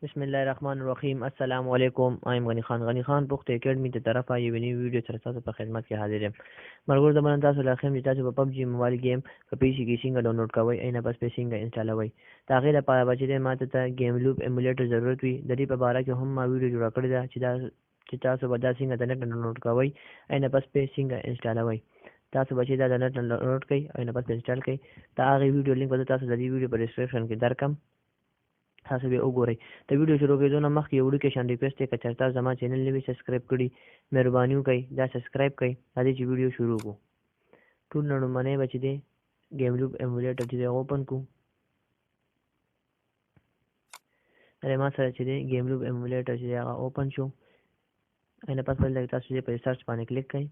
बिस्मिल्लाहिर्रहमानिर्रहीम अस्सलाम वालेकुम आइम गनी खान पुख्त एकेडमी ته طرفه یو نی ویډیو سره تاسو په خدمت کې حاضر یم مرګور د باندې تاسو لاخم چې تاسو په PUBG موبایل گیم په پی سی کې څنګه ډاونلوډ کوئ اینه بس په څنګه انسټالوئ دا غیر لپاره چې ماته ته گیم لوپ ایمولیټر ضرورت وي د دې په اړه کې هم ما ویډیو جوړ کړی دا چې تاسو به دا څنګه د نت ډاونلوډ کوئ اینه بس په څنګه انسټالوئ تاسو به چې دا د نت ډاونلوډ کړئ اینه بس انسټال کړئ دا هغه ویډیو لینک به تاسو د دې ویډیو په ډسکرپشن کې درکم تاسو به وګورئ د ویډیو شروع کېدو نه مخکې یو وړوکی شان ریکویسټ دی که چېرته زما چینل نوي سبسکرایب کړي مهرباني وکړئ دا سبسکرایب کړئ راځئ چې ویډیو شروع کړو ټول نه لومړنی به چې دی ګیم لوپ ایمولیټر چې دی هغه اوپن کړو دا ما سره چې دی ګیم لوپ ایمولیټر چې دی هغه اوپن شو اینه پس بل تاسو چې په سرچ باندې کلیک کړئ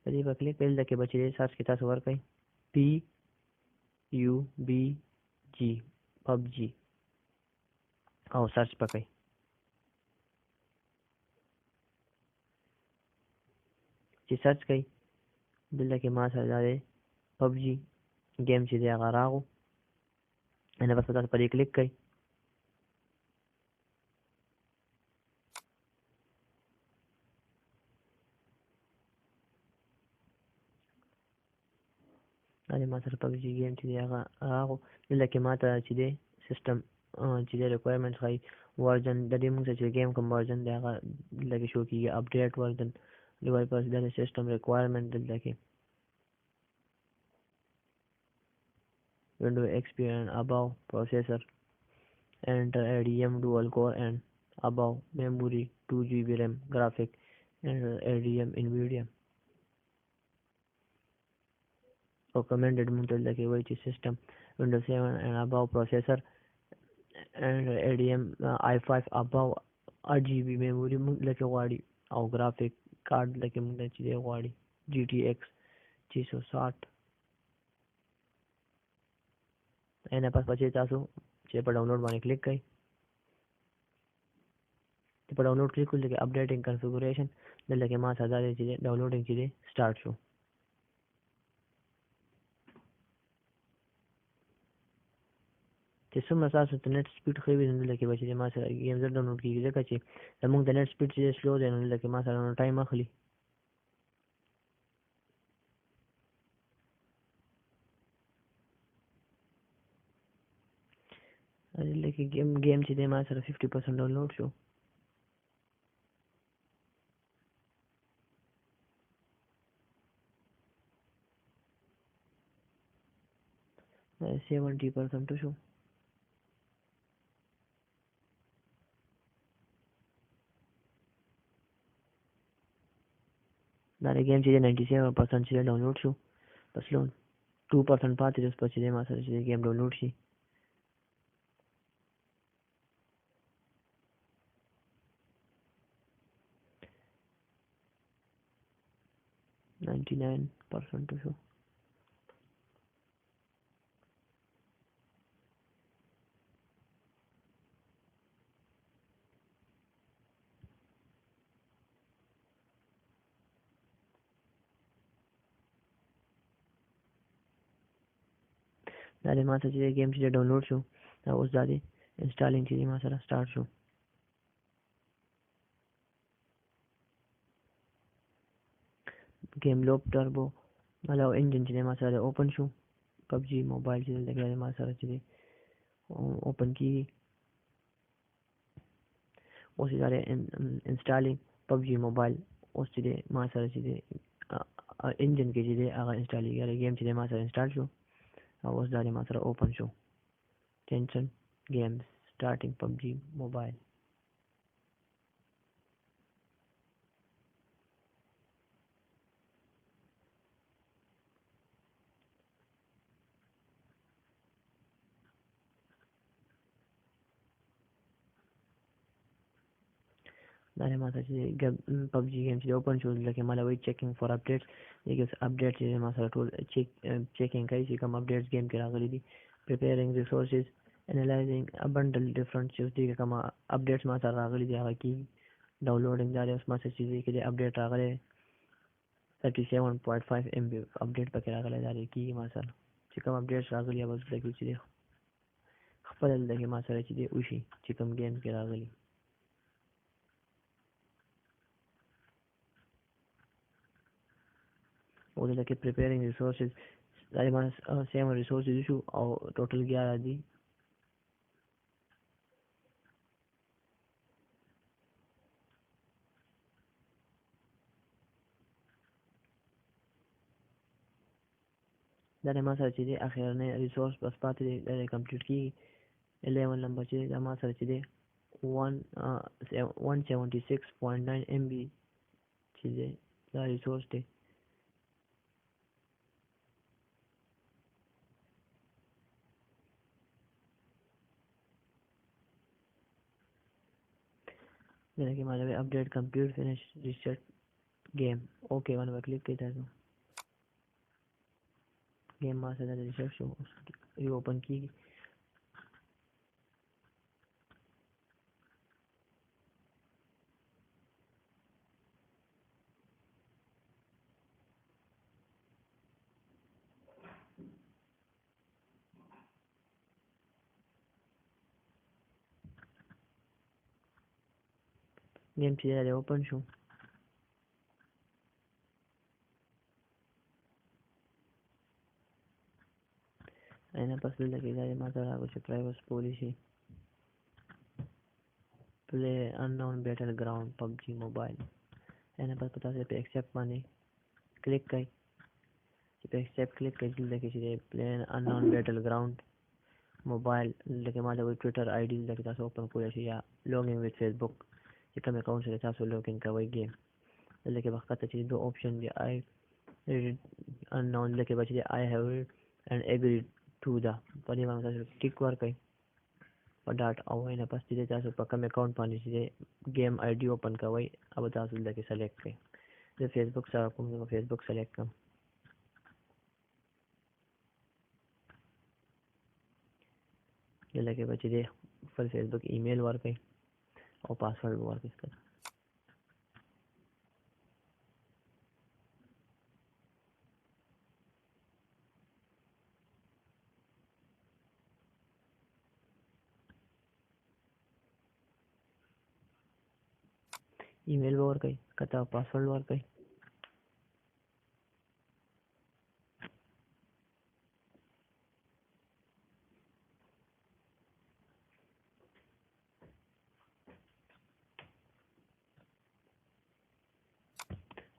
په دې په کلیک کړئ دلته کې به چې دی سرچ کې تاسو ورکړئ PUBG PUBG او سرچ پکې چې سرچ کړئ دلته کې ما سره دا دی PUBG گیم چې دی هغه راغو اینه بس تاسو په دې کلیک کړئ دا ما سره PUBG گیم چې دی هغه راغو دلته کې ما ته چې دی سیسټم چې دی ریکوایرمنټس ښایي ورژن د دې موږ چې گیم کوم ورژن دی هغه دلته کې شو کېږي اپډیټ ورژن ډیوایپرس د سیسټم ریکوایرمنټ دلته کې Windows XP and above processor enter ADM dual core and above memory 2 GB RAM graphic enter ADM NVIDIA recommended model like which system Windows 7 and above processor and ADM i5 above 8 GB memory like غواړي او graphic card like موږ چې غواړي GTX 660 اینه پس بچی تاسو چې په ډاونلوډ باندې کلیک کړئ چې په ډاونلوډ کلیک کړئ کې اپډیټینګ کنفیګوریشن دلته کې ما ساده دی چې ډاونلوډینګ چې دی سٹارټ شو چې څومره تاسو ته نت سپیډ ښه وي نو دلته کې به چې ما سره ګیم زر ډاونلوډ کېږي ځکه چې زموږ د نت سپیډ چې سلو دی نو دلته کې ما سره ټایم اخلي دلته کې گیم چې دی ما سره 50% ډاونلوډ شو دا 70% شو دا گیم چې دی 97% چې ډاونلوډ شو بس لو 2% پاتې دی اوس په چې دی ما سره چې گیم ډاونلوډ شي %99 شو دا د ما سره چې گیم چې ډاونلوډ شو دا اوس دا دی انسټالینګ چې ما سره سٹارټ شو گیم لوپ ټربو علاوه انجن چې ما سره اوپن شو PUBG موبایل چې دلته ما سره چې اوپن کیږي اوس دا انسټالینګ PUBG موبایل اوس چې ما سره چې انجن کې چې هغه انسټالیږي گیم چې ما سره انسټال شو اوس دا ما سره اوپن شو ټینشن گیمز سٹارټینګ PUBG موبایل دا ما سره چې PUBG گیم چې اوپن شو لکه مالا وی چیکینګ فور اپډیټس یګس اپډیټ چې ما سره ټول چیکینګ کوي چې کوم اپډیټس گیم کې راغلي دي preparing resources analyzing a bundle different چې دې کوم اپډیټس ما سره راغلي دي هغه کې ډاونلوډینګ دا اوس ما سره چې دې کې اپډیټ راغلی 37.5 MB اپډیټ پکې راغلی دا کې ما سره چې کوم اپډیټس راغلي اوس لګي چې خپل دلته ما سره چې دی وشي چې کوم ګیم کې راغلی او دلته کې preparing resources دا ما 7 resources شو او ټوټل 11 دي دا ما سره چې دی اخرنی ریسورس بس پاتې دی دا کمپلیټ کیږي 11 نمبر چې دا ما سره چې دی 176.9 MB چې دی دا ریسورس دی دا کې ما دا اپډیټ کمپیوټر فینیش ریسیټ گیم اوکے باندې کلیک کړئ تاسو گیم ما سره ریسیټ شو ری اوپن کیږي گیم چې دا اوپن شو اینا پس دلته کې دا ما ته راغلی چې پرایویسی پالیسی پلی اننون بیټل ګراوند پبجي موبایل اینا پس په تاسو په ایکسپټ باندې کلیک کړئ چې په ایکسپټ کلیک کړئ دلته کې چې پلی اننون بیټل ګراوند موبایل لکه ما د ټویټر آی ډي لکه تاسو اوپن کولی شئ یا لوګین وذ فیسبوک چې کوم اکاونټ سره تاسو لوګین کوئ گیم لکه وخت چې دو آپشن دی آی اننون لکه بچ دی آی هاف and agree to the په دې باندې تاسو ټیک ورکړئ په ډاټ او نه پس دې تاسو په کوم اکاونټ باندې چې گیم آی ډي اوپن کوئ او تاسو دلته سلیکټ کړئ د فیسبوک سره کوم نو فیسبوک سلیکټ کړم دلته بچ دی خپل فیسبوک ایمیل ورکړئ او پاسورډ ورکړئ ایمیل ورکړئ کته پاسورډ ورکړئ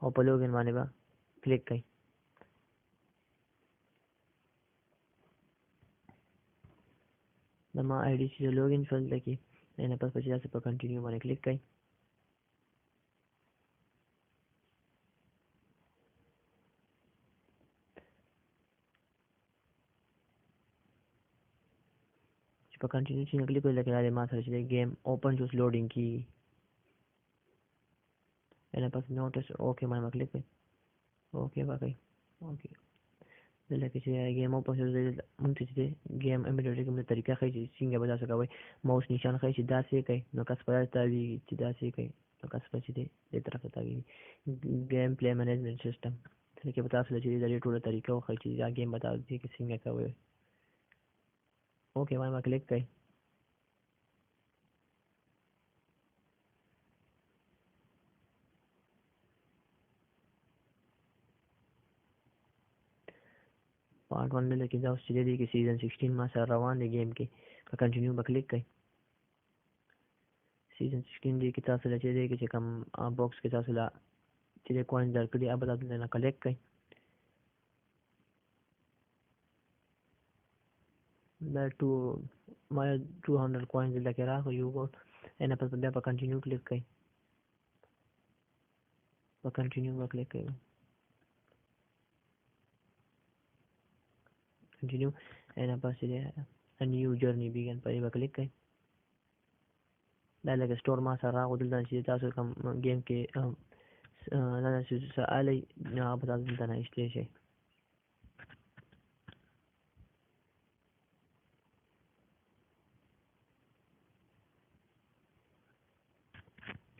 او په لوګین باندې با کلیک کړئ د ما آی ډي چې لوګین فل لکه نه پس چې تاسو په کنټینیو باندې کلیک کړئ چې په کنټینیو چې کلیک کړئ لکه دا ما سره چې گیم اوپن جوس لوډینګ کی نه پس نوټس اوکے باندې کلیک کړئ اوکے باقي اوکے دلته چې گیم اوپن شو مونږ چې گیم امیډیټلی کومه طریقه خي چې څنګه به تاسو کوئ ماوس نشان خي چې داسې کوي نو کس په تاوی چې داسې کوي نو کس په چې دې طرف ته تاوی گیم پلی مینجمنت سیستم چې په تاسو چې د ټولو طریقو خي چې دا گیم به تاسو کې څنګه کوئ اوکے باندې کلیک کړئ پارت 1 کې دا اوس چې دی کې سیزن 16 ما سره روان دی گیم کې په کنټینیو به کلیک کړئ سیزن 16 دی کې تاسو لچې دی چې کوم باکس کې تاسو لا چې کوین درکړي اوبه تاسو نه کلیک کړئ دا 200 کوینز لکه راغو یو ګوت ان په بیا په کنټینیو کلیک کړئ په کنټینیو به کلیک کړئ کنټینیو ان په سره ا نیو جرنی بیگن په یو کلیک کړئ دا لکه سٹور ما سره راغو دلته چې تاسو کوم گیم کې نه چې سوالي نه په تاسو دلته نه شته شي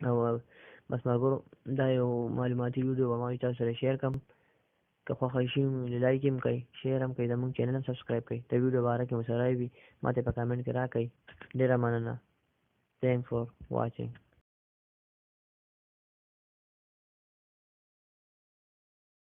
او بس ما ګورو دا یو معلوماتي ویډیو ما تاسو سره شیر کوم که خوښه شي لایک هم کوئ شیر هم کوئ زموږ چینل هم سبسکرایب کوئ د ویډیو باره کې مو سره وي ماته په کامنټ کې راکړئ ډېره مننه thanks for watching